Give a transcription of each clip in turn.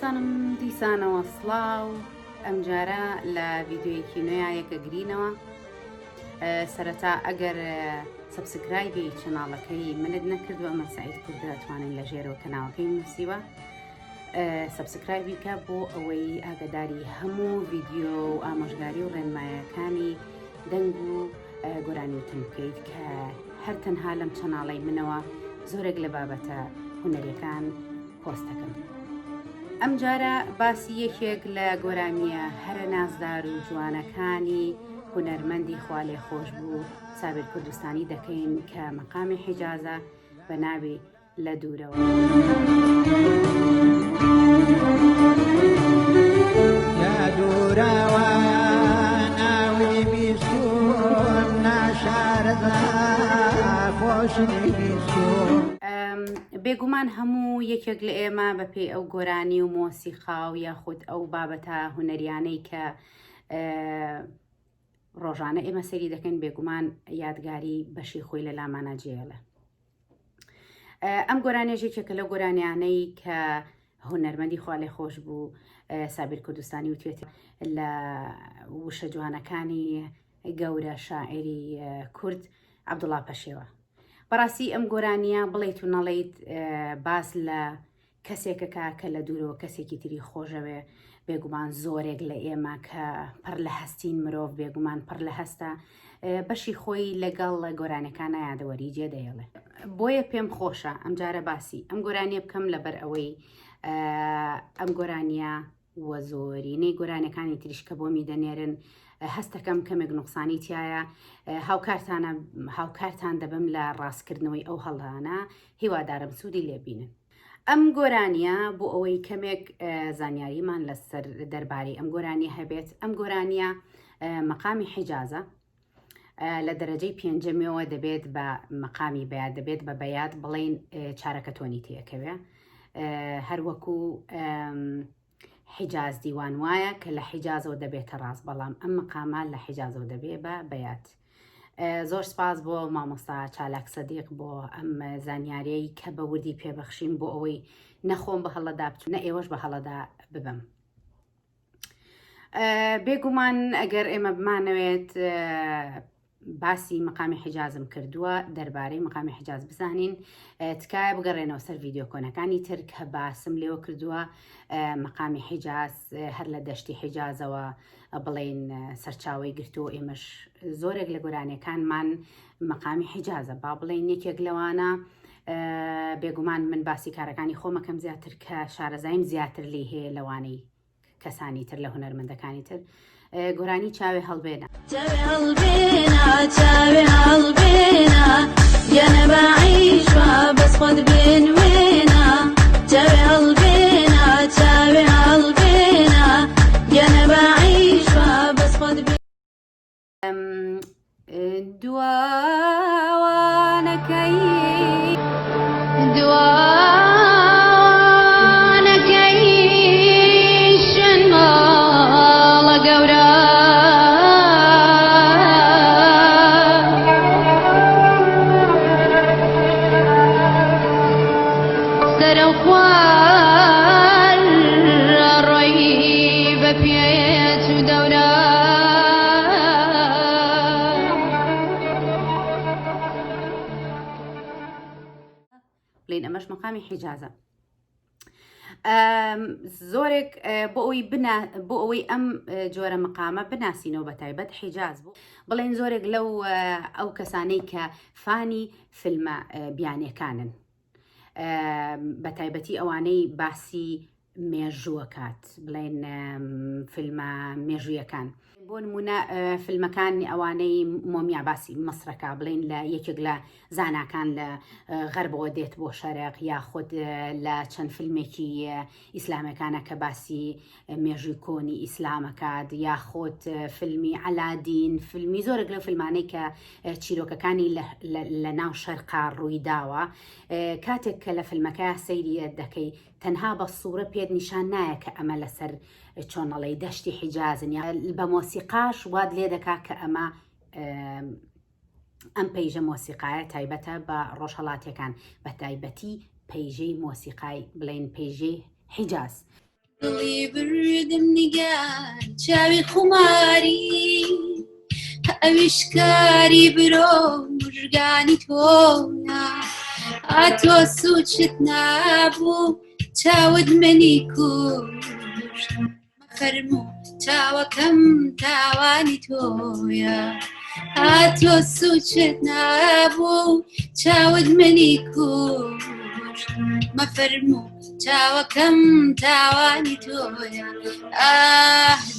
خۆشەویستانم دیسانەوە سڵاو ئەم جارە لە ڤیددیویەکی نوێیەکە گرینەوە. سەرەتا ئەگەر سەبسکرایبی چەناڵەکەی منت نەکردووە ئەمە سعید کوردە ئەتوانین لە ژێرەوە کەناڵەکەی نووسیوە سەبسکرایبی کە بۆ ئەوەی ئاگداری هەموو ڤیددیۆ و ئامۆژگاری و ڕێنمایەکانی دەنگ و گۆرانی وتم بکەیت کە هەر تەنها لەم چەناڵی منەوە زۆرێک لە بابەتە هونەریەکان پۆستەکەم. ئەم جارە باسی یەکێک لە گۆرانیە هەرە نازدار و جوانەکانی هونەرمەندی خوالێ خۆش بوو سابر کوردستانی دەکەین کە مەقامی حیجازە بە ناوی لە دوورەوە. لە دوورەوە ناوی بیستون ناشارەدا خۆشنی بیستون. بێگومان هەموو یەکێک لە ئێمە بە پێی ئەو گۆرانی و مۆسیقا و یاخود ئەو بابەتە هونەریانەی کە ڕۆژانە ئێمە سەری دەکەین بێگومان یادگاری بەشی خۆی لە لامانە جێڵە. ئەم گۆرانێژێکێکە لە گۆرانیانەی کە هونەرمەندی خوالێ خۆش بوو سابر کوردستانی وتوێت لە وشە جوانەکانی گەورە شاعری کورد عەبدوڵڵا پەشێوە. بەڕاستی ئەم گۆرانیە بڵێیت و نەڵێیت باس لە کەسێکەکە کە لە دوورەوە کەسێکی تری خۆشەوێ بێگومان زۆرێک لە ئێمە کە پڕ لە هەستین مرۆڤ بێگومان پڕ لە هەستە بەشی خۆی لەگەڵ گۆرانەکانە یادەوەری جێدەیەڵێ. بۆیە پێم خۆشە ئەم جارە باسی ئەم گۆرانیە بکەم لەبەر ئەوەی ئەم گۆرانیە وە زۆرینەی گۆرانەکانی تریش کە بۆمی دەنێرن هەستەکەم کەمێک نوقسانی تایە هاوکارتان دەبم لە ڕاستکردنەوەی ئەو هەڵانە هیوادارم سوودی لێبینن. ئەم گۆرانیە بۆ ئەوەی کەمێک زانیاریمان لەسەر دەربارەی ئەم گۆرانیە هەبێت. ئەم گۆرانیە مەقامی حیجازە لە دەرەجەی پێنجەمەوە دەبێت بە مەقامی بەیاد دەبێت بە بەیاد بڵێن چارەکە تۆنی تێکەوێ هەروەکو حیجاز دیوان وایە کە لە حیجازەوە دەبێتە ڕاست بەڵام ئەم مەقامان لە حیجازەوە دەبێت بە بەیاد. زۆر سپاس بۆ مامۆستا چالاک سەدیق بۆ ئەم زانیاریەی کە بە وردی پێبەخشین بۆ ئەوەی نەخۆم بە هەڵەدا بچوو نە ئێوەش بە هەڵەدا ببم. بێگومان ئەگەر ئێمە بمانەوێت باسی مەقامی حیجازم کردووە دەربارەی مەقامی حیجاز بزانین تکایە بگەڕێنەوە سەر ڤیددیۆ کۆنەکانی تر کە باسم لێوە کردووە مەقامی حیجاز هەر لە دەشتی حیجازەوە بڵێن سەرچاوی گرتووە ئێمەش زۆرێک لە گۆرانەکانمان مەقامی حیجازە با بڵێن یەکێک لەوانە بێگومان من باسی کارەکانی خۆمەکەم زیاتر کە شارەزایم زیاتر لی هەیە لەوانەی کەسانی تر لە هونەرمەندەکانی تر گۆرانی چاوێ هەڵبێنە چاوێ هەڵبێنە گەنە بەعیشوە بەس خۆت بێنوێنە چاوێ هەڵبێنە چاوێ هەڵبێنە گەنە بەعیشوە بەس خۆت دوانەکەی شوێن ماڵە گەورە سەرە خوار ڕۆی بە پێچ و دەورە بڵێن ئەمەش مەقامی حیجازە. زۆرێک بۆ ئەوەی ئەم جۆرە مەقامە بناسینەوە بە تایبەت حیجاز بوو بڵێن زۆرێک لەو ئەو کەسانەی کە فانی فیلمە بیانیەکانن بە تایبەتی ئەوانەی باسی مێژووەکات بڵێن فیلمە مێژوویەکان بۆ نمونە فیلمەکانی ئەوانەی مۆمیا باسی مەسرەکە بڵێن لە یەکێک لە زاناکان لە غەربەوە دێت بۆ شەرق یاخود لە چەند فیلمێکی ئیسلامەکانە کە باسی مێژووی کۆنی ئیسلامەکات یاخود فیلمی علادین فیلمی زۆرێک لەو فیلمانەی کە چیرۆکەکانی لە ناو شەرقا ڕووی داوە کاتێک کە لە فیلمەکە سەیری دەکەی تەنها بە سوورە پێت نیشان نایە کە ئەمە لەسەر چۆنەڵی دەشتی حیجازن یا بە مۆسیقاش واد لێ دەکا کە ئەمە ئەم پەیژە مۆسیقایە تایبەتە بە ڕۆژهەڵاتیەکان بە تایبەتی پەیژەی مۆسیقای بڵێن پەیژەی حیجاز. دڵی بردم نیگار چاوی خماری ئەویشکاری برۆ مژگانی تۆە ئاتۆ سوچت نابوو چاوت منی کوشت مەفەرموو چاوەکەم تاوانی تۆیە ئاتۆ سوچت نابوو چاوت منی کوشت مەفەرموو چاوەکەم تاوانی تۆیە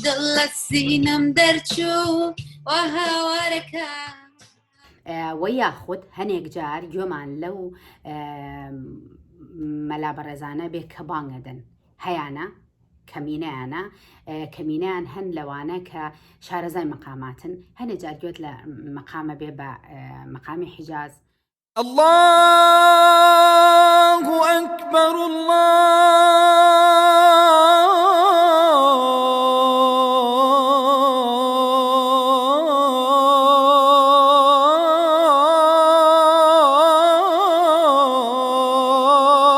دڵ لە سینەم دەرچوو وە هاوارەکە و یاخود هەنێک جار گوێمان لەو مەلا بەڕێزانە بێ کە بانگەدەن هەیانە کەمینەیانە کەمینیان هەن لەوانە کە شارەزای مەقاماتن هەنێ جار گوێت لە مەقامە بێ بە مەقامی حیجاز الله أكبر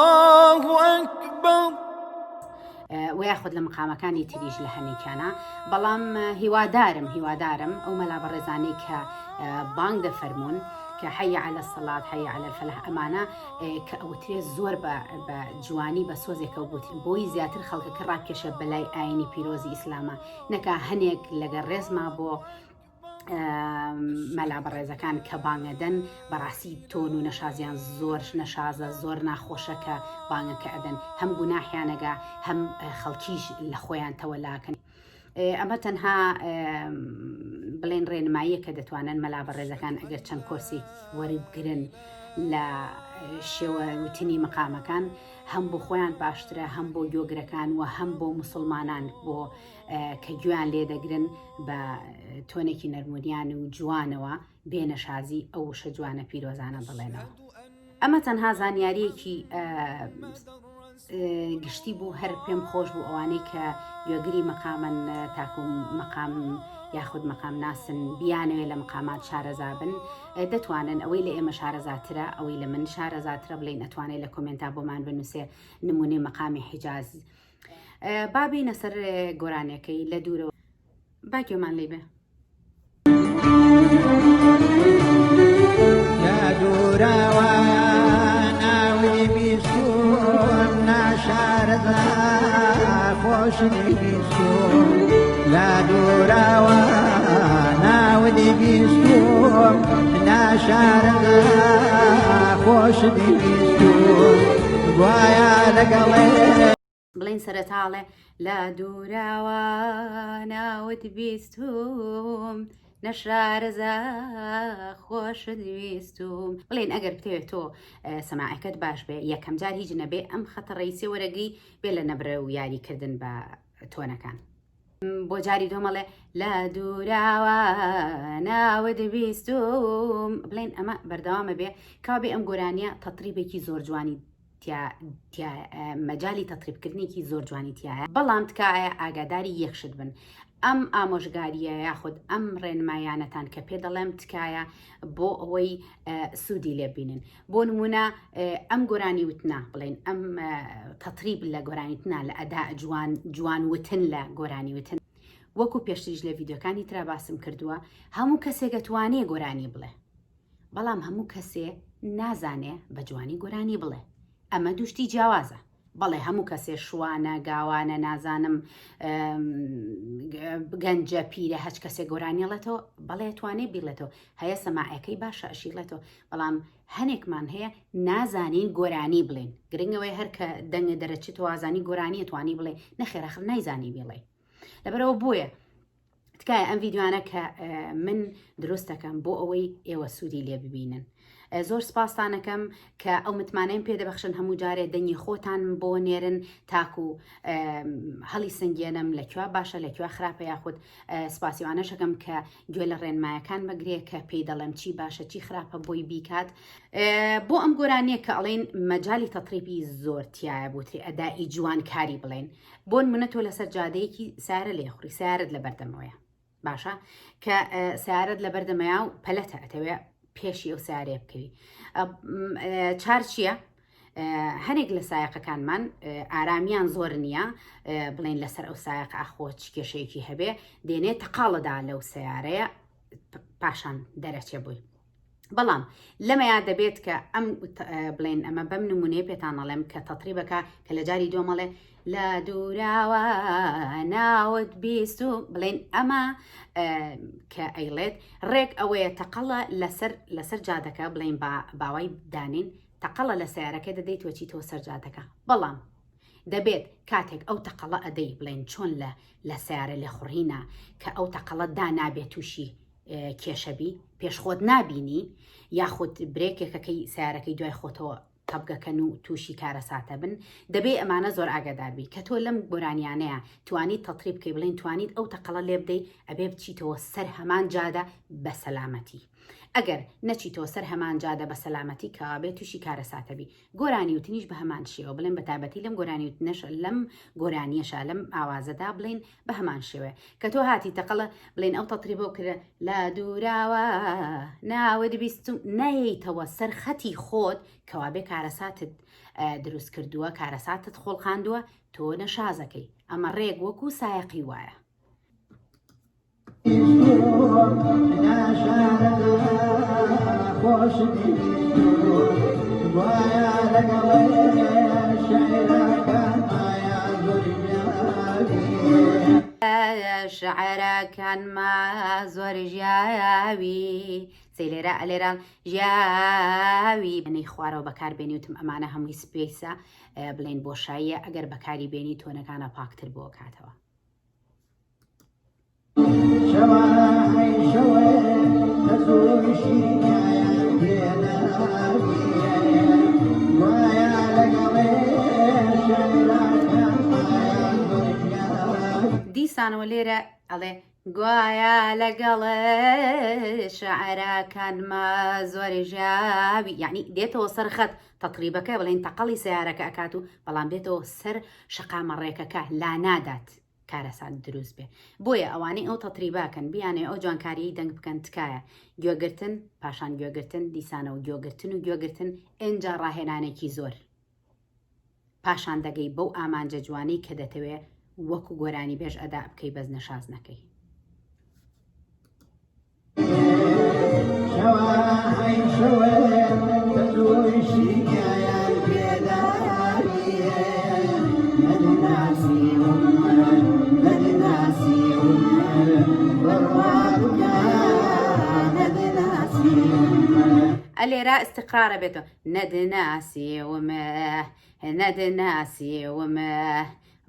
الله أكبر ویاخود لە مقامەکانی تریژ لە هەنێکیانە بەڵام هیوادارم ئەو مەلا بەڕێزانەی کە بانگ دەفەرمونون کە حەیە عەلە السەڵات حەیە عەلە الفەلاح ئەمانە کە ئەوترێ زۆر بە جوانی بە سۆزێکە بوتین بۆی زیاتر خەڵکەکە ڕاکێشە بەلای ئاینی پیرۆزی ئیسلامە نەکە هەنێک لەگەڵ ڕێزما بۆ مەلا بەڕێزەکان کە بانگەدەن بەڕاستی تۆن و نەشازیان زۆر نەشازە زۆر ناخۆشەکە بانگەکە ئەدەن هەم گوناحیانەگا هەم خەڵکیش لە خۆیان تەوەلاکەن ئەمە تەنها بڵێن ڕێنماییە کە دەتوانن مەلا بەڕێزەکان ئەگەر چەند کۆرسی وەربگرن لە شێوە وتنی مەقامەکان هەم بۆ خۆیان باشترە هەم بۆ گۆگرەکان و هەم بۆ مسلمانان بۆ کە گویان لێ دەگرن بە تۆنێکی نەرمونیان و جوانەوە بێنەشازی ئەو شە جوانە پیرۆزانە بڵێنەوە ئەمە تەنها زانیاریەکی گشتی بوو هەر پێم خۆش بوو ئەوانەی کە گوێگری مەقامن تاکو مەقام یاخود مەقام ناسن بیانەوێت لە مەقامات شارەزا بن دەتوانن ئەوەی لە ئێمە شارەزاترە ئەوەی لە من شارەزاترە بڵێن ئەتوانێت لە کۆمنتا بۆمان بنووسێ نمونەی مەقامی حیجاز بابینە سەر گۆرانەکەی لە دوورەوە با گوێمان لێ بێ يا دوراوە ناوی بیستون ناشارەدا خۆشنی بیستون لا دوراوە ناوی بیستون ناشارەدا خۆشنی بیستون گوایە لەگەڵێ بڵین سەرەتاڵێ لە دووراوە ناوت بیستوم نەشارەزا خۆشت ویستوم بڵێن ئەگەر بتەوێت تۆ سەماعەکەت باش بێ یەکەم جار هیچ نەبێ ئەم خەتە ڕئیسی وەرەگی بێ لە نەبرە و یاریکردن بە تۆنەکان بۆ جاری دۆمەڵێ لە دووراوە ناوت بیستوم بڵێن ئەمە بەردەوامە بێ کا بێ ئەم گۆرانیە تەتریبێکی زۆر جوانی مەجای تەتریبکردنێکی زۆر جوانی تایە بەڵام تکایە ئاگاداری یەخشت بن ئەم ئامۆژگاریە یاخود ئەم ڕێنمایانەتان کە پێ دەڵێم تکایە بۆ ئەوەی سوودی لێبینن بۆ نمونە ئەم گۆرانی وتنا بڵێن ئەم تەتریب لە گۆرانیتنا لە ئەدا جوان وتن لە گۆرانی وتن وەکو پێشتریش لە ڤیددیۆکانی ترا باسم کردووە هەموو کەسێک دەتوانێ گۆرانی بڵێ بەڵام هەموو کەسێ نازانێ بە جوانی گۆرانی بڵێ ئەمە دوشتی جیاوازە بەڵێ هەموو کەسێ شوانە گاوانە نازانم گەنجە پیرە هەچ کەسێ گۆرانیڵێتەوە بەڵێ توانێ بیڵێتەوە هەیە سەماعەکەی باشە ئەشیڵێتەوە بەڵام هەنێکمان هەیە نازانین گۆرانی بڵێن گرنگەوەی هەر کە دەنگە دەرەچێت وازانی گۆرانی توانی بڵێ نەخێرەخر نایزانی بڵێ لەبەرەوە بۆیە تکایە ئەم ڤیددیوانە کە من دروست دەکەم بۆ ئەوەی ئێوە سوودی لێ ببینن زۆر سپاسانەکەم کە ئەو متمانەیم پێدەبەخشن هەموو جارێ دەنگی خۆتان بۆ نێرن تاکو هەڵی سنگێنم لەکوێ باشە لەکوێ خراپە یاخود سپاسیوانەشەکەم کە گوێ لە ڕێنمایەکان بەگرێ کە پێی دەڵێم چی باشە چی خراپە بۆی بیکات بۆ ئەم گۆرانیە کە ئەڵێن مەجای تەتریبی زۆر تایە بوتری ئەدای جوان کاری بڵێن بۆ نمونە تۆ لەسەر جادەیەکی سارە لێخوری سیارت لە بەردەمەوەیە باشە کە سیارت لە بەردەمەیە و پەلەتە ئەتەوێ پێشی ئەو سارێ بکەوی چار چییە؟ هەنێک لە سایقەکانمان ئارامیان زۆر نییە بڵێن لەسەر ئەو سایق ئاخۆ چ کێشەیەکی هەبێ دێنێت تەقاڵەدا لەو سیارەیە پاشان دەرەچێ بووی. بەڵام لەمەیا دەبێت کە ئەم بڵێن ئەمە بەم نمونەیە پێتان ئەڵێم کە تەطریبەکە کە لە جاری دۆمەڵێ لە دووراوە ناوت بیست و بڵێن ئەمە کە ئەیڵێت ڕێک ئەوەیە تەقەڵە لەسەر جادەکە بڵێن باوای دانین تەقەڵە لە سیارەکە دەدەیت وەچیتەوە سەر جادەکە. بەڵام دەبێت کاتێک ئەو تەقەڵە ئەدەی بڵێن چۆن لە سیارە لێ خوڕینە کە ئەو تەقەڵە دانابێت تووشی کێشەبی پێشخۆت نابینی یاخود برێکێکەکەی سیارەکەی دوای خۆتەوە تەبگەکەن و تووشی کارەساتە بن دەبێ ئەمانە زۆر ئاگاداربی کە تۆ لەم گۆرانیانەیە توانیت تەطریب بکەی بڵێن توانیت ئەو تەقەڵە لێ بدەی ئەبێ بچیتەوە سەر هەمان جادە بە سەلامەتی. ئەگەر نەچیتەوە سەر هەمان جادە بە سەلامەتی کەوابێت تووشی کارەساتەبی. گۆرانی وتنیش بە هەمان شێوە بڵێن بە تایبەتی لەم گۆرانی وتنەش لەم گۆرانیەشە لەم ئاوازەدا بڵێن بە هەمان شێوە کە تۆ هاتی تەقەڵە بڵێن ئەو تەطریبە کرە لە دووراوە ناوت بیست و نەیتەوە سەر خەتی خۆت کەوابێ کارەساتت دروست کردووە کارەساتت خۆڵخاندووە تۆ نەشازەکەی ئەمە ڕێک وەکو سایقی وایە. شعرەکان ما زۆر ژیاوی سێلێرە ئەلێران ژیاوی بنەی خوارەوە بەکاربێنی وتم ئەمانە هەمووی سپێسە بڵێن بۆشاییە ئەگەر بەکاری بێنی تۆنەکانە پاکتر بۆ کاتەوە. دیسانەوە لێرە ئەڵێ گوایە لەگەڵ شعرەکانمە زۆر ژاوی یعنی دێتەوە سەر خەت تەطریبەکە بڵێن تەقەڵی سیارەکە ئەکات و بەڵام بێتەوە سەر شەقامەڕێکەکە لا نادات کارەسات دروست بێ. بۆیە ئەوانەی ئەو تەطریباکەن بیانێ ئەو جوانکاریی دەنگ بکەن تکایە گوێگرتن پاشان گوێگرتن دیسانەوە گوێگرتن و گوێگرتن ئێنجا ڕاهێنانێکی زۆر پاشان دەگەی بەو ئامانجە جوانی کە دەتەوێت وەکو گۆرانی بێژ ئەدا بکەی بەز نەشاز نەکەی. ئەلێرا استقرارە بێتەوە نەدناسی ومە نەدناسی ومە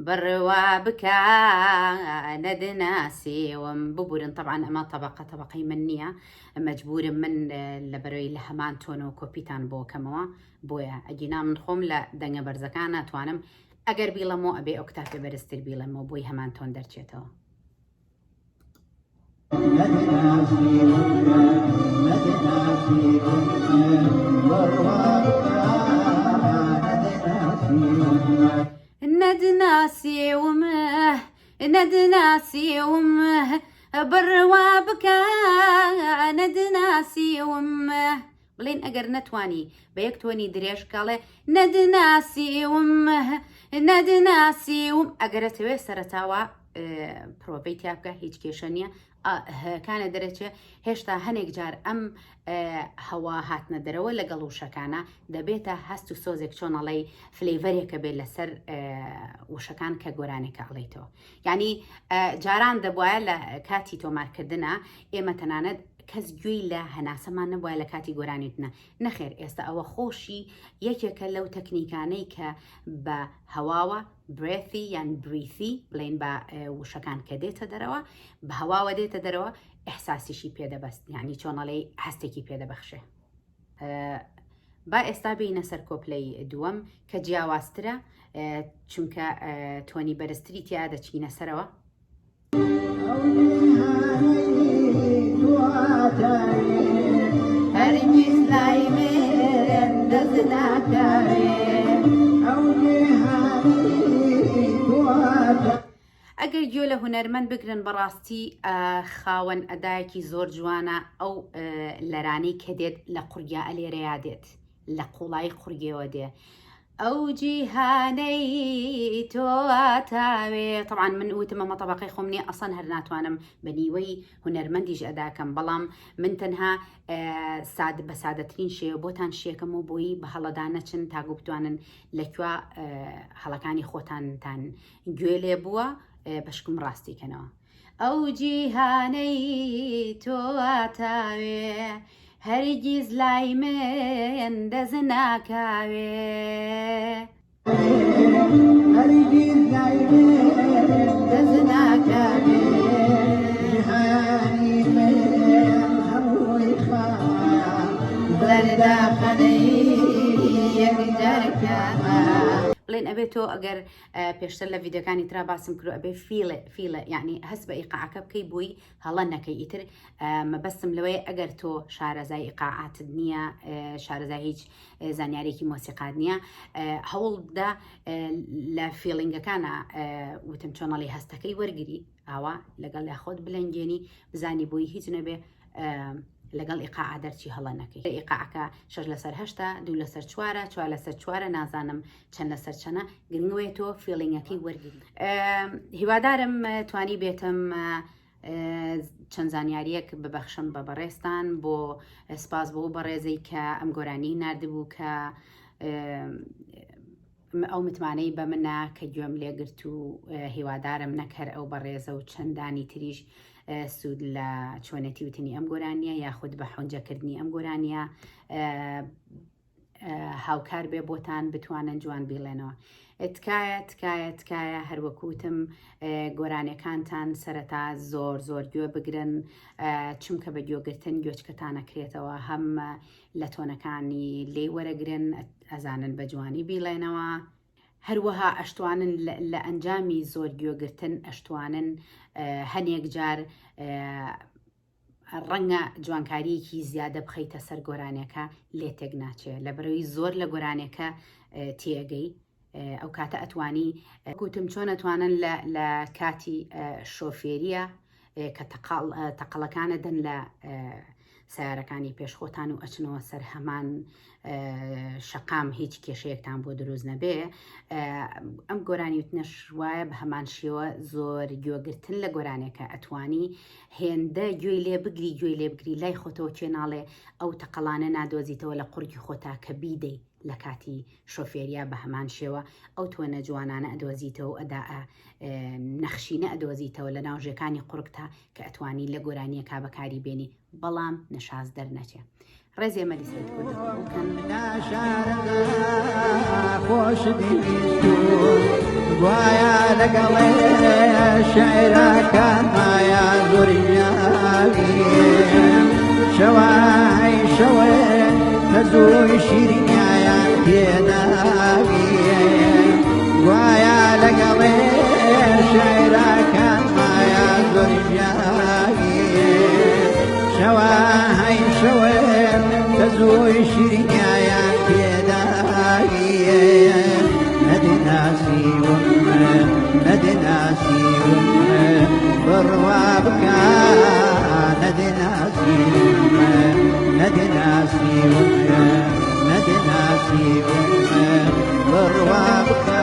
بڕوا بکە نەدناسیوم ببورن طبعا ئەمە طبقەی من نییە مەجبورم من لە بەرەوەی لە هەمان تۆنەوە کۆپیتان بۆکەمەوە بۆیە ئەگینا من خۆم لە دەنگە بەرزەکان ناتوانم ئەگەر بیڵەمەوە ئەبێ ئۆکتافێ بەرزتر بیڵەمەوە بۆی هەمان تۆن دەرچێتەوە. ندناسيومه ندناسيومه بروا بكا ندناسيومه بڵێن ئەگەر نەتوانی بە یەک تۆنی درێژ کاڵێ نەدناسیومه نەدناسیوم ئەگەرەتەوێ سەرەتاوە پرۆڤەی تیا بکە هیچ کێشە نییە کانە دەرەچێ هێشتا هەنێک جار ئەم هەوا هاتنە دەرەوە لەگەڵ وشەکانە دەبێتە هەست و سۆزێک چۆنەڵی فلەیڤەرێکە بێت لەسەر وشەکان کە گۆرانێکە ئەڵێیتەوە یعنی جاران دەبواە لە کاتی تۆمارکردنە ئێمە تەنانەت کەس گوێی لە هەناسەمان نەبووە لە کاتی گۆرانیتنە نەخێر ئێستا ئەوە خۆشی یەکێکە لەو تەکنیکانەی کە بە هەواوە برێثی یان بریثی بڵێن بە وشەکان کە دێتە دەرەوە بە هەواوە دێتە دەرەوە ئەحساسیشی پێدەبەست یعنی چۆنەڵێ هەستێکی پێدەبەخشێ. با ئێستا بینە سەر کۆپلەی دووەم کە جیاوازترە چونکە تۆنی بەرزتری تیا دەچینە سەرەوە. ئەگەر گوێ لە هونەرمەند بگرن بەڕاستی خاوەن ئەدایەکی زۆر جوانە ئەو لەرانەی کە دێت لە قورگیا ئەلێرەیا دێت لە قوڵایی قورگەوە دێ ئەو جیهانەی تۆواتاوێ. طبعاً من وتمەمە طبقەی خۆم نییە ئەسەن هەر ناتوانم بە نیوەی هونەرمەندیش ئەداکەم، بەڵام من تەنها بە سادەترین شێوە بۆتان شێکەم و بۆی بە هەڵەدانەچن تاگو بتوانن لەکوێ هەڵەکانی خۆتانتان گوێ لێ بووە بەشکم ڕاستیکەنەوە. ئەو جیهانەی تۆواتاوێ هەرگیز لای من دەست ناکاوێ، هەرگیز لای من دەست ناکاوێ، جیهانی من هەمووی خاوە بەرداخەنەی یەکجارکەمە. بڵێن ئەبێ تۆ ئەگەر پێشتر لە ڤیدیۆکانی ترا باسم کرد ئەبێ فیلە یعنی هەست بە ئیقاعەکە بکەی بووی هەڵە نەکەی. ئیتر مەبەستم لەوەیە ئەگەر تۆ شارەزای ئیقاعاتت نییە، شارەزای هیچ زانیارێکی مۆسیقات نییە، هەوڵ بدە لە فیلینگەکانە وتم چۆنەڵی هەستەکەی وەرگری ئاوا لەگەڵ لا خۆت بلەنگێنی بزانی بۆی هیچ نەبێ لەگەڵ ئیقاع دەرچی هەڵە نەکەی. ئیقاعەکە 6 لەسەر 8 2 لەسەر 4 4 لەسەر 4 نازانم چەند لەسەر چەنە گرنگوێت تۆ فیلینگەکەی وەرگری. هیوادارم توانی بێتم چەند زانیاریەک ببەخشم بە بەڕێستان بۆ سپاس بۆ بەڕێزەی کە ئەم گۆرانی نردبوو کە ئەو متمانەی بە منە کە گوێم لێگرت و هیوادارم نەکەر ئەو بەڕێزە و چەندانی تریش سوود لە چۆنەتی وتنی ئەم گۆرانیە یاخود بە حونجەکردنی ئەم گۆرانیە هاوکار بێ بۆتان بتوانن جوان بیڵێنەوە. تکایە هەروەکوتم گۆرانەکانتان سەرەتا زۆر گوێ بگرن، چونکە بە گوێگرتن گوێچکەتانەکرێتەوە، هەم لە تۆنەکانی لێ وەرەگرن ئەزانن بە جوانی بیڵێنەوە. هەروەها ئەشتوانن لە ئەنجامی زۆر گوێگرتن ئەشتوانن هەنێک جار ڕەنگە جوانکاریەکی زیادە بخەیتە سەر گۆرانەکە لێ تێک ناچێت لە بەرەوەی زۆر لە گۆرانەکە تێگەی. ئەو کاتە ئەتوانی کوتم چۆن ئەتوانن لە کاتی شۆفێریە کە تەقەڵەکانە دەن لە سیارەکانی پێشخۆتان و ئەچنەوە سەر هەمان شەقام هیچ کێشەیەکتان بۆ دروست نەبێ. ئەم گۆرانی وتنەش وایە بە هەمان شێوە زۆر گوێگرتن لە گۆرانێکە ئەتوانی هێندە گوێی لێ بگری لای خۆتەوە توێناڵێ ئەو تەقەڵانە نادۆزیتەوە لە قورگی خۆتا کە بیدەی لە کاتی شۆفێریە بە هەمان شێوە ئەو تۆنە جوانانە ئەدۆزیتەوە ئەدا نەخشینە ئەدۆزیتەوە لە ناوژەکانی قورگتا کە ئەتوانی لە گۆرانیەکە بەکاری بێنی بەڵام نەشاز دەرنەچێ. ڕێزی ئەمەلی سێت کوردەکەن ناشارەدا خۆش دیویستون گوایە لەگەڵێ شعیرەکان مایە زۆریاوی شەوای شەوێ هەزووی شیرینیایان پێداوی گوایە لەگەڵێ شعیرەکان مایە زۆریاوی شەوای شەوێ هەزووی شیرینیایان پێداوی نەدەناسیوم بڕوا بکە نەدەناسیوم بڕوا بکە